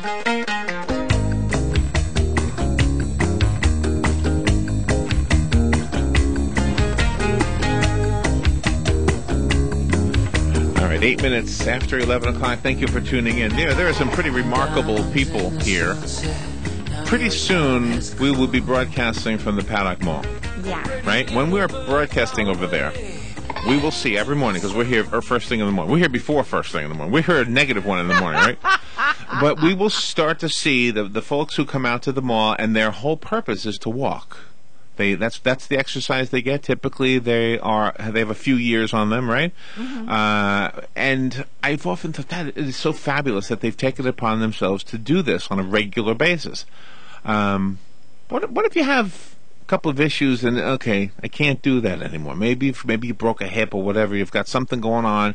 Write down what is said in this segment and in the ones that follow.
All right, 8 minutes after 11 o'clock. Thank you for tuning in. There are some pretty remarkable people here. Pretty soon, we will be broadcasting from the Paddock Mall. Yeah. Right? When we're broadcasting over there, we will see every morning, because we're here first thing in the morning. We're here before first thing in the morning. We're here at -1 in the morning, right? But we will start to see the folks who come out to the mall, and their whole purpose is to walk. That's the exercise they get. Typically, they have a few years on them, right? Mm-hmm. And I've often thought that it is so fabulous that they've taken it upon themselves to do this on a regular basis. What if you have a couple of issues and, okay, I can't do that anymore? Maybe you broke a hip or whatever. You've got something going on.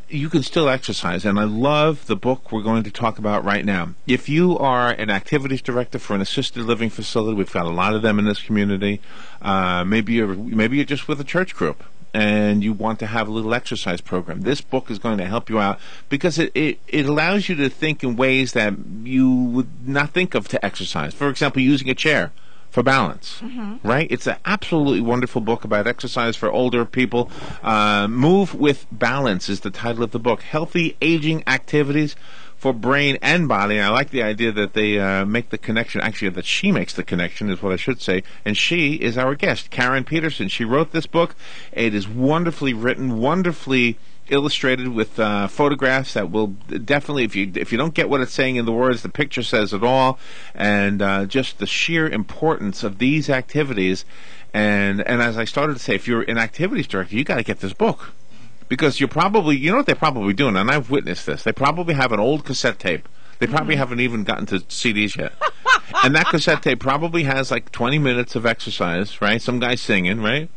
You can still exercise, and I love the book we're going to talk about right now. If you are an activities director for an assisted living facility, we've got a lot of them in this community. Maybe you're just with a church group and you want to have a little exercise program. This book is going to help you out because it allows you to think in ways that you would not think of to exercise. For example, using a chair for balance, right? It's an absolutely wonderful book about exercise for older people. Move with Balance is the title of the book. Healthy aging activities for brain and body. And I like the idea that they make the connection, actually that she makes the connection is what I should say, and she is our guest, Karen Peterson. She wrote this book. It is wonderfully written, wonderfully illustrated with photographs that will definitely, if you don't get what it's saying in the words, the picture says it all, and just the sheer importance of these activities. And as I started to say, if you're an activities director, you got to get this book, because you know what they're probably doing, and I've witnessed this. They probably have an old cassette tape. They probably haven't even gotten to CDs yet. And that cassette tape probably has like 20 minutes of exercise, right? Some guy singing, right?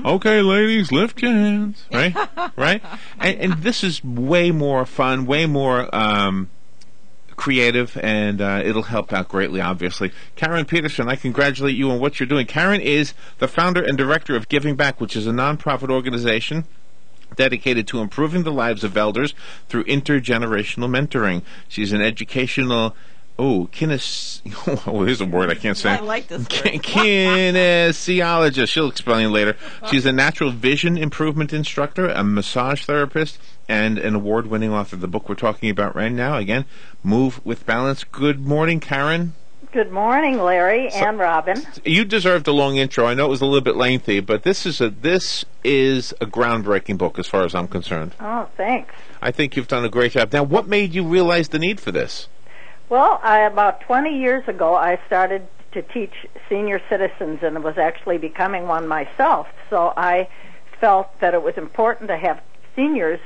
Okay, ladies, lift your hands, right? Right? And this is way more fun, way more creative, and it'll help out greatly, obviously. Karen Peterson, I congratulate you on what you're doing. Karen is the founder and director of Giving Back, which is a nonprofit organization dedicated to improving the lives of elders through intergenerational mentoring. She's an educational, here's a word I can't say. I like this word. Kinesiologist. She'll explain later. She's a natural vision improvement instructor, a massage therapist, and an award-winning author. The book we're talking about right now, again, Move with Balance. Good morning, Karen. Good morning, Larry and Robin. You deserved a long intro. I know it was a little bit lengthy, but this is a groundbreaking book as far as I'm concerned. Oh, thanks. I think you've done a great job. Now, what made you realize the need for this? Well, about 20 years ago, I started to teach senior citizens and was actually becoming one myself. So I felt that it was important to have seniors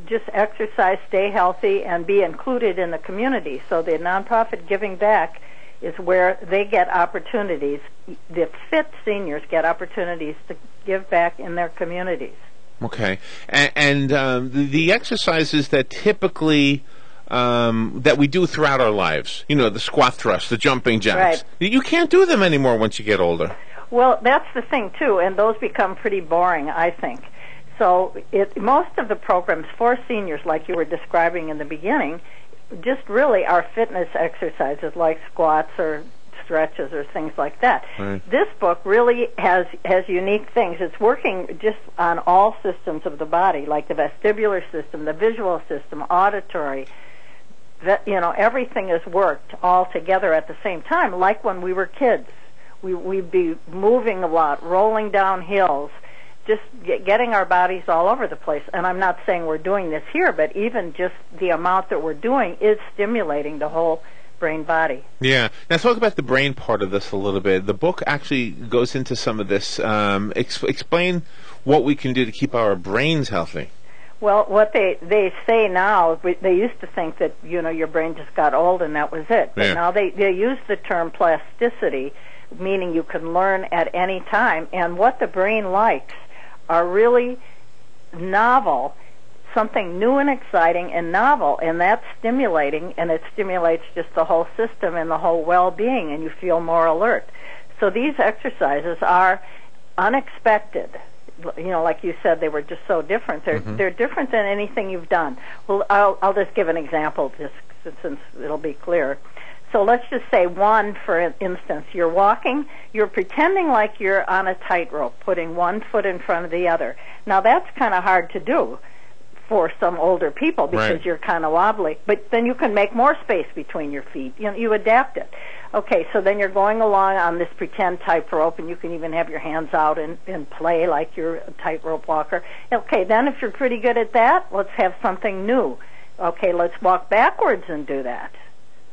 just exercise, stay healthy, and be included in the community. So the nonprofit Giving Back is where they get opportunities. The fit seniors get opportunities to give back in their communities. Okay. And the exercises that typically that we do throughout our lives, the squat thrust, the jumping jacks, right. You can't do them anymore once you get older. Well, that's the thing, too, and those become pretty boring, I think. So most of the programs for seniors, like you were describing in the beginning, just really are fitness exercises like squats or stretches or things like that. Right. This book really has unique things. It's working just on all systems of the body, like the vestibular system, the visual system, auditory. Everything is worked all together at the same time, like when we were kids. We'd be moving a lot, rolling down hills, just getting our bodies all over the place. And I'm not saying we're doing this here, but even just the amount that we're doing is stimulating the whole brain body. Yeah. Now talk about the brain part of this a little bit. The book actually goes into some of this. Explain what we can do to keep our brains healthy. Well, what they say now, they used to think that, your brain just got old and that was it. But now they use the term plasticity, meaning you can learn at any time. And what the brain likes are really novel, something new and exciting and novel, and that's stimulating, and it stimulates just the whole system and the whole well-being, and you feel more alert. So these exercises are unexpected. Like you said, they were just so different. They're different than anything you've done. Well, I'll just give an example just since it'll be clear. So let's just say one, for instance, you're walking, you're pretending like you're on a tightrope, putting one foot in front of the other. Now that's kind of hard to do for some older people because you're kind of wobbly, but then you can make more space between your feet. You adapt it. Okay, so then you're going along on this pretend tightrope, and you can even have your hands out and play like you're a tightrope walker. Okay, then if you're pretty good at that, let's have something new. Okay, let's walk backwards and do that.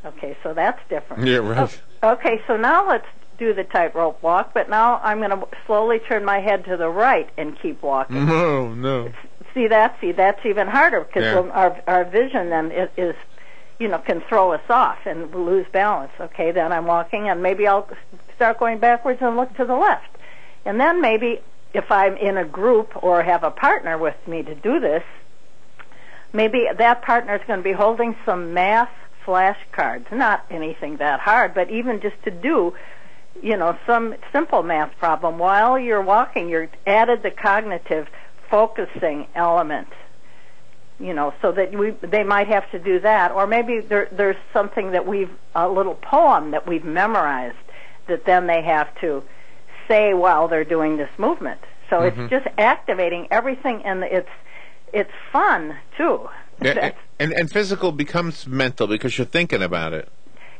Okay, so that's different. Yeah, right. Okay, so now let's do the tightrope walk, but now I'm going to slowly turn my head to the right and keep walking. No. See, that's even harder because our vision then is can throw us off and lose balance. Okay, then I'm walking, and maybe I'll start going backwards and look to the left. And then maybe if I'm in a group or have a partner with me to do this, maybe that partner is going to be holding some math flashcards, not anything that hard, but even just to do, some simple math problem. While you're walking, you're added the cognitive focusing element. So that they might have to do that, or maybe there's something that a little poem that we've memorized that then they have to say while they're doing this movement. So it's just activating everything, and it's fun too. Yeah, and physical becomes mental because you're thinking about it.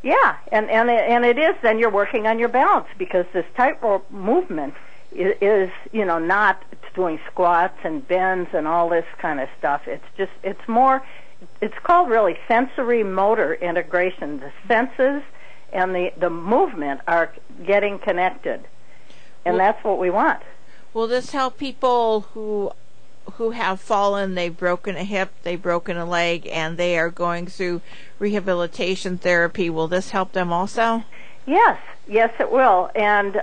Yeah, and it is. Then you're working on your balance because this tightrope movement is not doing squats and bends and all this kind of stuff. It's called really sensory motor integration. The senses and the movement are getting connected, and that's what we want. Will this help people who have fallen, they've broken a hip, they've broken a leg, and they are going through rehabilitation therapy? Will this help them also? Yes, it will. And,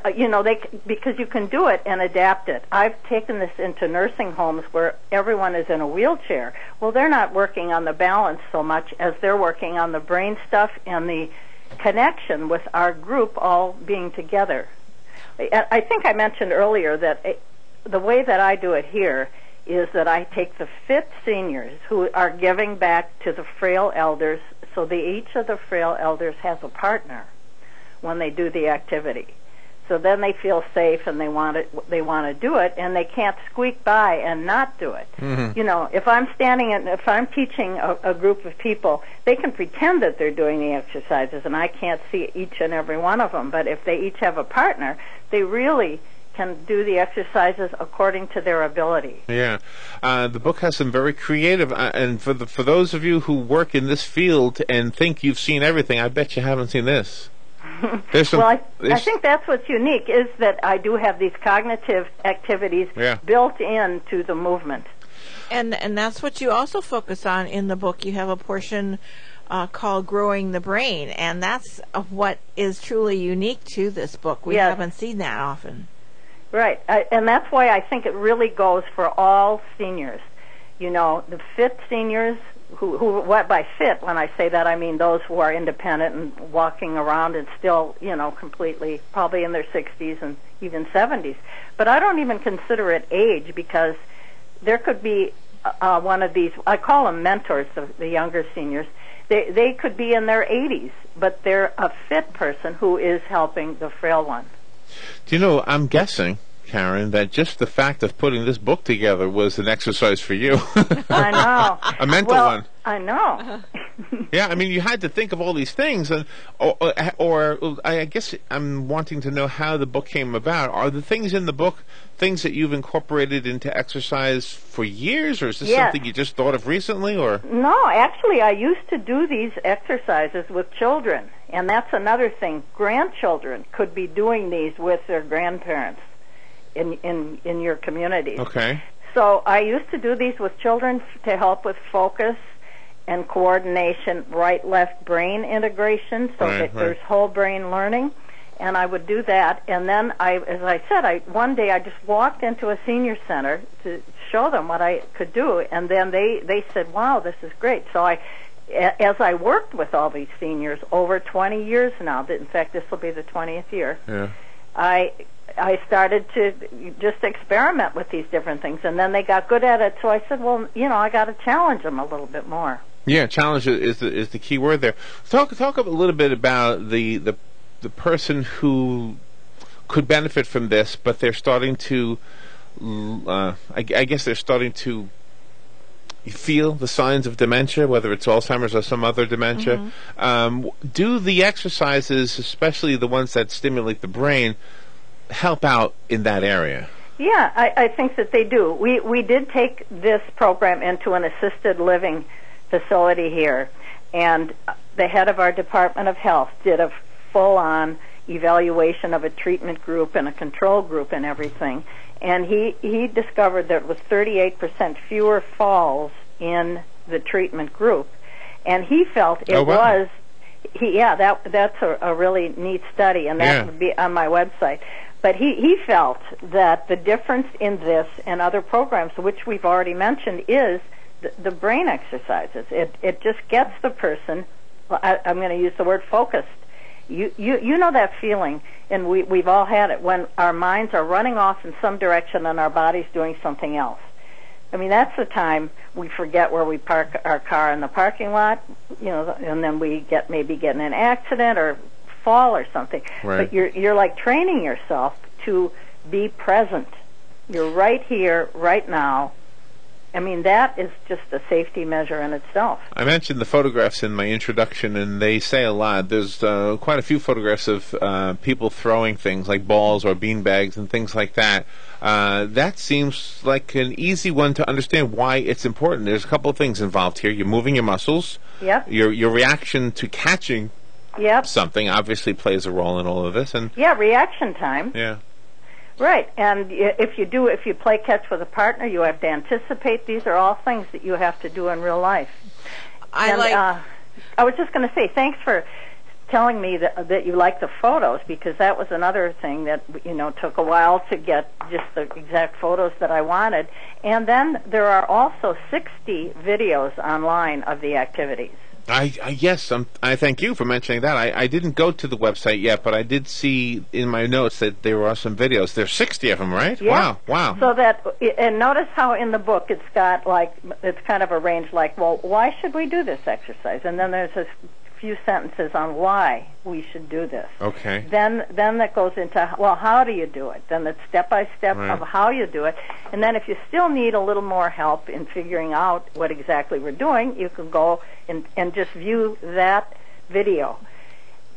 because you can do it and adapt it. I've taken this into nursing homes where everyone is in a wheelchair. Well, they're not working on the balance so much as they're working on the brain stuff and the connection with our group all being together. I think I mentioned earlier that the way that I do it here is that I take the fit seniors who are giving back to the frail elders, so each of the frail elders has a partner when they do the activity. So then they feel safe and they want to do it, and they can't squeak by and not do it. If I'm teaching a group of people, they can pretend that they're doing the exercises, and I can't see each and every one of them. But if they each have a partner, they really can do the exercises according to their ability. Yeah, the book has some very creative, and for those of you who work in this field and think you've seen everything, I bet you haven't seen this. I think that's what's unique, is that I do have these cognitive activities built into the movement. And that's what you also focus on in the book. You have a portion called Growing the Brain, and that's what is truly unique to this book. We haven't seen that often. Right, and that's why I think it really goes for all seniors. The fit seniors, what by fit, when I say that, I mean those who are independent and walking around and still, completely, probably in their 60s and even 70s. But I don't even consider it age, because there could be one of these, I call them mentors, the younger seniors. They could be in their 80s, but they're a fit person who is helping the frail one. Do you know, I'm guessing, Karen, that just the fact of putting this book together was an exercise for you. I know. A mental one. I know. Yeah, I mean, you had to think of all these things, and or I guess I'm wanting to know how the book came about. Are the things in the book things that you've incorporated into exercise for years, or is this something you just thought of recently? Or no, actually, I used to do these exercises with children, and that's another thing. Grandchildren could be doing these with their grandparents in your community. Okay. So I used to do these with children to help with focus and coordination, right-left brain integration, so that there's whole brain learning. And I would do that, and then as I said, one day I just walked into a senior center to show them what I could do, and then they said, "Wow, this is great." So as I worked with all these seniors over 20 years now, in fact, this will be the 20th year. Yeah. I started to just experiment with these different things, and then they got good at it. So I said, "Well, I got to challenge them a little bit more." Yeah, challenge is the key word there. Talk a little bit about the person who could benefit from this, but they're starting to, I guess they're starting to feel the signs of dementia, whether it's Alzheimer's or some other dementia. Do the exercises, especially the ones that stimulate the brain, help out in that area? Yeah, I think that they do. We did take this program into an assisted living facility here, and the head of our Department of Health did a full-on evaluation of a treatment group and a control group and everything, and he discovered there was 38% fewer falls in the treatment group, and he felt it was that's a really neat study, and that would be on my website. But he felt that the difference in this and other programs, which we've already mentioned, is the brain exercises. It just gets the person, I'm going to use the word focused. You know that feeling, and we've all had it, when our minds are running off in some direction and our body's doing something else. I mean, that's the time we forget where we park our car in the parking lot, and then we maybe get in an accident or fall or something. Right. But you're like training yourself to be present. You're right here, right now. I mean, that is just a safety measure in itself. I mentioned the photographs in my introduction, and they say a lot. There's quite a few photographs of people throwing things like balls or beanbags and things like that. That seems like an easy one to understand why it's important. There's a couple of things involved here. You're moving your muscles. Yep. Your reaction to catching something obviously plays a role in all of this. And reaction time. Yeah. Right, and if you play catch with a partner, you have to anticipate. These are all things that you have to do in real life. I was just going to say, thanks for telling me that you like the photos, because that was another thing that took a while to get just the exact photos that I wanted. And then there are also 60 videos online of the activities. Yes, I thank you for mentioning that. I didn't go to the website yet, but I did see in my notes that there are some videos. There's 60 of them, right? Yeah. Wow. So and notice how in the book it's got it's kind of arranged like, well, why should we do this exercise? And then there's a few sentences on why we should do this. Okay. Then that goes into, well, how do you do it? Then it's step by step of how you do it. And then if you still need a little more help in figuring out what exactly we're doing, you can go and just view that video.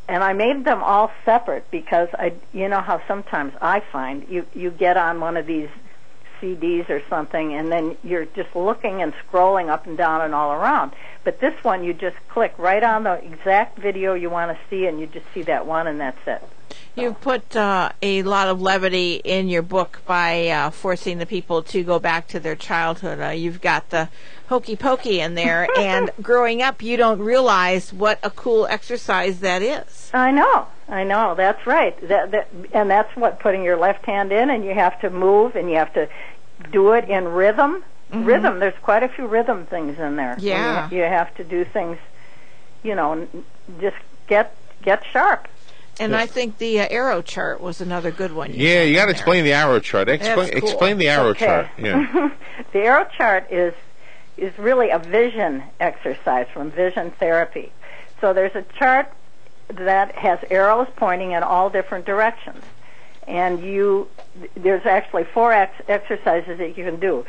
And I made them all separate because you know how sometimes I find you get on one of these CDs or something, and then you're just looking and scrolling up and down and all around. But this one, you just click right on the exact video you want to see, and you just see that one, and that's it. You've put a lot of levity in your book by forcing the people to go back to their childhood. You've got the hokey pokey in there, and growing up, you don't realize what a cool exercise that is. I know, that's right. And that's what, putting your left hand in, and you have to move, and you have to do it in rhythm. Mm-hmm. Rhythm, there's quite a few rhythm things in there. Yeah. You have to do things, just get sharp. And I think the arrow chart was another good one. You got to explain the arrow chart. Explain the arrow chart. Yeah. The arrow chart is really a vision exercise from vision therapy. So there's a chart that has arrows pointing in all different directions. And there's actually 4 exercises that you can do.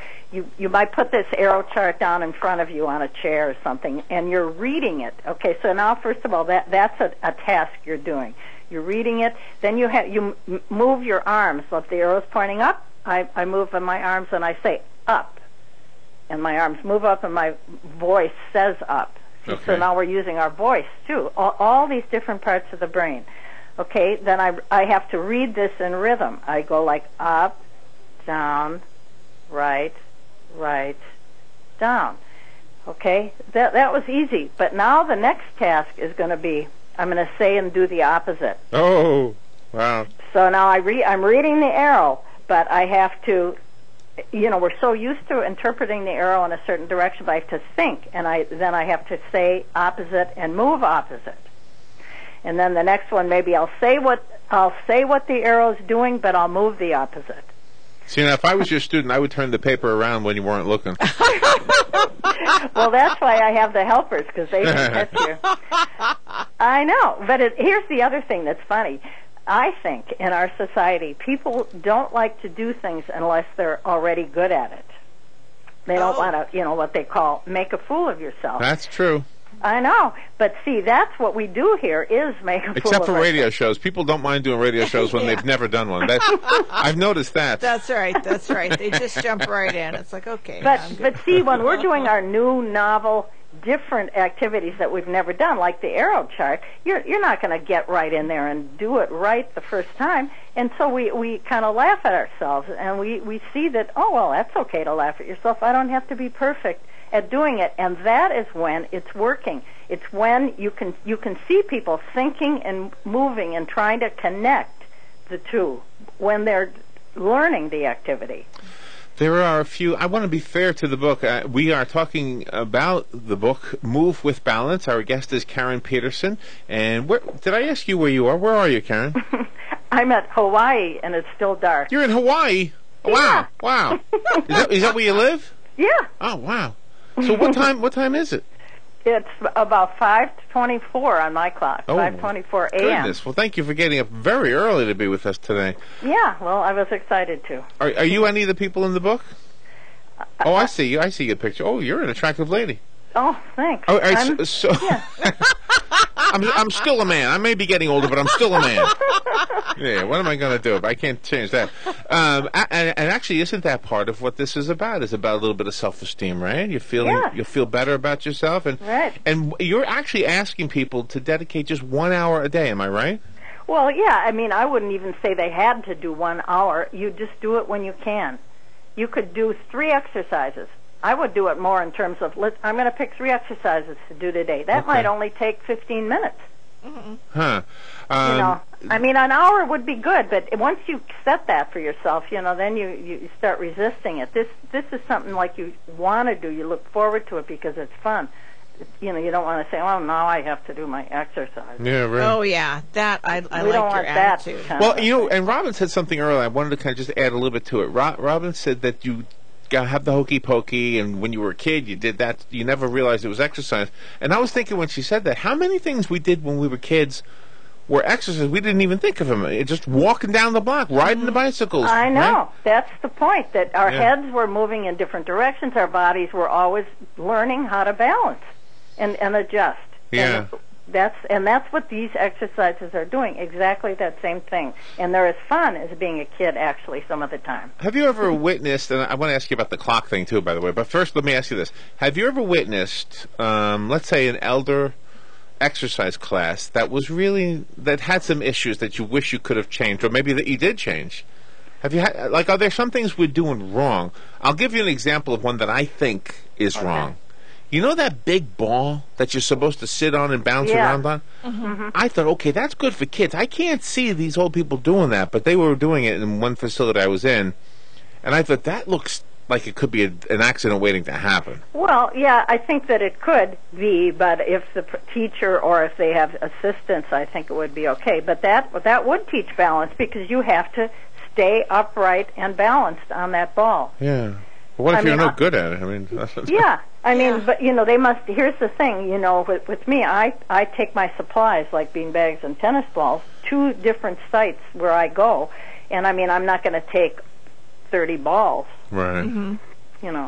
You might put this arrow chart down in front of you on a chair or something, and you're reading it. Okay, so now first of all, that's a task you're doing. You're reading it. Then you move your arms. So if the arrow's pointing up, I move my arms and I say up, and my arms move up, and my voice says up. Okay. So now we're using our voice too. All these different parts of the brain. Okay, then I have to read this in rhythm. I go like up, down, right, down. Okay, that was easy. But now the next task is going to be, I'm going to say and do the opposite. Oh, wow. So now I'm reading the arrow, but I have to, we're so used to interpreting the arrow in a certain direction, but I have to think, and then I have to say opposite and move opposite. And then the next one, maybe I'll say what the arrow's doing, but I'll move the opposite. See, now, if I was your student, I would turn the paper around when you weren't looking. Well, that's why I have the helpers, because they can catch you. I know, but here's the other thing that's funny. I think in our society, people don't like to do things unless they're already good at it. They don't want to, what they call make a fool of yourself. That's true. I know, but see, that's what we do here is make a fool Except of for radio ourselves. shows. People don't mind doing radio shows when they've never done one. I've noticed that. That's right. That's right. They just jump right in. It's like, okay. But see, when we're doing our new novel, different activities that we've never done, like the arrow chart, you're not going to get right in there and do it right the first time. And so we kind of laugh at ourselves, and we see that, oh, well, that's okay to laugh at yourself. I don't have to be perfect at doing it. And that is when it's working. It's when you can see people thinking and moving and trying to connect the two when they're learning the activity. There are a few. I want to be fair to the book. We are talking about the book, Move with Balance. Our guest is Karen Peterson. And did I ask you where you are? Where are you, Karen? I'm at Hawaii, and it's still dark. You're in Hawaii? Yeah. Wow. Is that where you live? Yeah. Oh, wow. So what time is it? It's about 5:24 on my clock, Oh, 5:24 a.m. Goodness. Well, thank you for getting up very early to be with us today. Yeah, well, I was excited to. Are you any of the people in the book? Oh, I see you. I see your picture. Oh, you're an attractive lady. Oh, thanks. Oh, all right, Yeah. I'm still a man. I may be getting older, but I'm still a man. Yeah, what am I going to do? I can't change that. And actually, isn't that part of what this is about? It's about a little bit of self-esteem, right? You feel better about yourself, Right. And you're actually asking people to dedicate just 1 hour a day. Am I right? Well, yeah. I mean, I wouldn't even say they had to do 1 hour. You just do it when you can. You could do 3 exercises. I would do it more in terms of, I'm going to pick 3 exercises to do today. That might only take 15 minutes. Mm-hmm. Huh. I mean, an hour would be good, but once you set that for yourself, then you start resisting it. This is something like you want to do. You look forward to it because it's fun. You don't want to say, oh, now I have to do my exercise. Yeah, right. Oh, yeah. That, I We like don't your want attitude. that. Well, and Robin said something earlier. I wanted to kind of just add a little bit to it. Robin said that you have the hokey pokey, and when you were a kid, you did that. You never realized it was exercise. And I was thinking when she said that, how many things we did when we were kids were exercise? We didn't even think of them. Just walking down the block, riding the bicycles. I know. Right? That's the point, that our heads were moving in different directions. Our bodies were always learning how to balance and adjust. Yeah. And that's what these exercises are doing, exactly that same thing. And they're as fun as being a kid, actually, some of the time. Have you ever witnessed, and I want to ask you about the clock thing, too, by the way, but first let me ask you this. Have you ever witnessed, let's say, an elder exercise class that had some issues that you wish you could have changed, or maybe that you did change? Have you had, are there some things we're doing wrong? I'll give you an example of one that I think is wrong. You know that big ball that you're supposed to sit on and bounce around on? Mm-hmm. I thought, okay, that's good for kids. I can't see these old people doing that, but they were doing it in one facility I was in, and I thought, that looks like it could be an accident waiting to happen. Well, yeah, I think that it could be, but if the teacher or if they have assistants, I think it would be okay. But that would teach balance, because you have to stay upright and balanced on that ball. Yeah. Well, what if you're no good at it? I mean, yeah. I mean, but they must. Here's the thing, with me, I take my supplies like bean bags and tennis balls to different sites where I go, and I mean, I'm not going to take 30 balls. Right. Mm-hmm.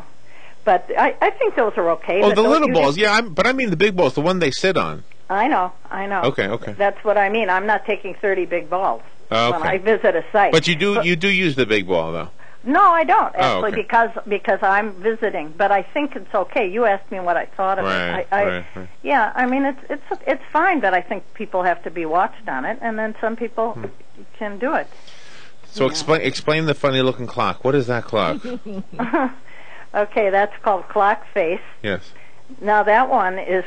But I think those are okay. Oh, the little balls, but I mean the big balls, the one they sit on. I know. Okay. That's what I mean. I'm not taking 30 big balls when I visit a site. But you do use the big ball, though. No, I don't, actually, okay. because I'm visiting. But I think it's okay. You asked me what I thought of it. Right. Yeah, I mean, it's fine, but I think people have to be watched on it, and then some people can do it. So explain the funny-looking clock. What is that clock? Okay, that's called clock face. Yes. Now, that one is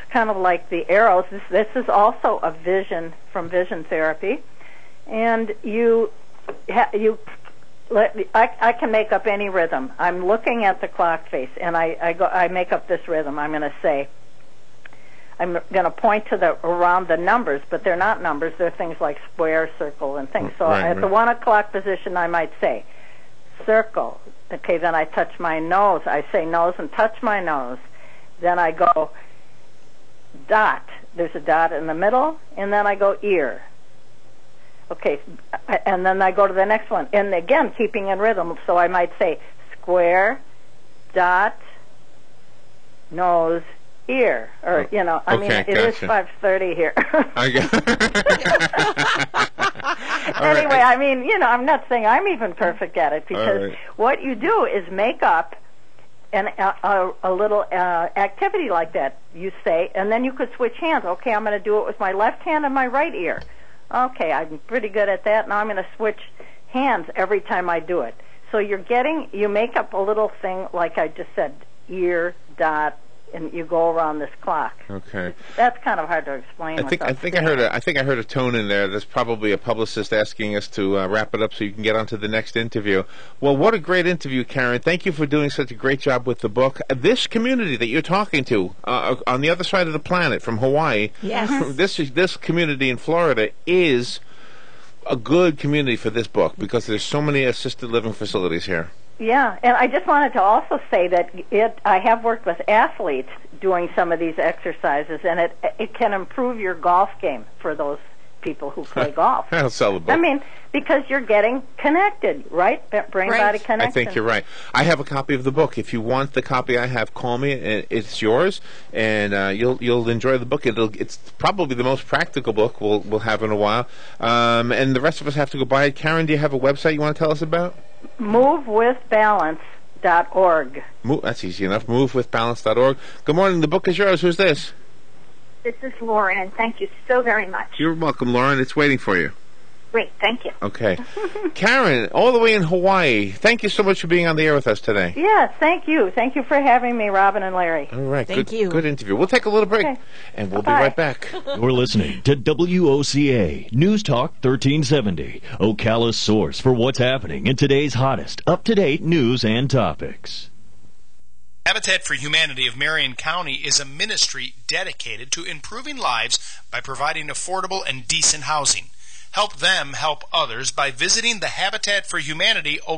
kind of like the arrows. This is also a vision from vision therapy. And I can make up any rhythm. I'm looking at the clock face, and I make up this rhythm. I'm going to say, I'm going to point to around the numbers, but they're not numbers. They're things like square, circle, and things. So at the 1 o'clock position, I might say circle. Okay, then I touch my nose. I say nose and touch my nose. Then I go dot. There's a dot in the middle, and then I go ear. Okay, and then I go to the next one. And again, keeping in rhythm, so I might say square, dot, nose, ear. Or, you know, I mean, it is 5:30 here. Anyway, I mean, you know, I'm not saying I'm even perfect at it, because what you do is make up a little activity like that, you say, and then you could switch hands. Okay, I'm going to do it with my left hand and my right ear. Okay, I'm pretty good at that. Now I'm going to switch hands every time I do it. So you make up a little thing, like I just said, ear, dot, and you go around this clock. Okay. That's kind of hard to explain. I think I heard a tone in there. That's probably a publicist asking us to wrap it up so you can get on to the next interview. Well, what a great interview, Karen. Thank you for doing such a great job with the book. This community that you're talking to on the other side of the planet from Hawaii, yes. this community in Florida is a good community for this book because there's so many assisted living facilities here. Yeah, and I just wanted to also say that I have worked with athletes doing some of these exercises, and it can improve your golf game for those people who play golf. I'll sell the book. I mean, because you're getting connected, right? Brain-body connection. I think you're right. I have a copy of the book. If you want the copy I have, call me. It's yours, and you'll enjoy the book. It's probably the most practical book we'll have in a while, and the rest of us have to go buy it. Karen, do you have a website you want to tell us about? MoveWithBalance.org. That's easy enough. MoveWithBalance.org. Good morning. The book is yours. Who's this? This is Lauren, and thank you so very much. You're welcome, Lauren. It's waiting for you. Great, thank you. Okay. Karen, all the way in Hawaii, thank you so much for being on the air with us today. Yes, thank you. Thank you for having me, Robin and Larry. All right. Thank you. Good interview. We'll take a little break, and we'll be right back. You're listening to WOCA News Talk 1370, Ocala's source for what's happening in today's hottest, up-to-date news and topics. Habitat for Humanity of Marion County is a ministry dedicated to improving lives by providing affordable and decent housing. Help them help others by visiting the Habitat for Humanity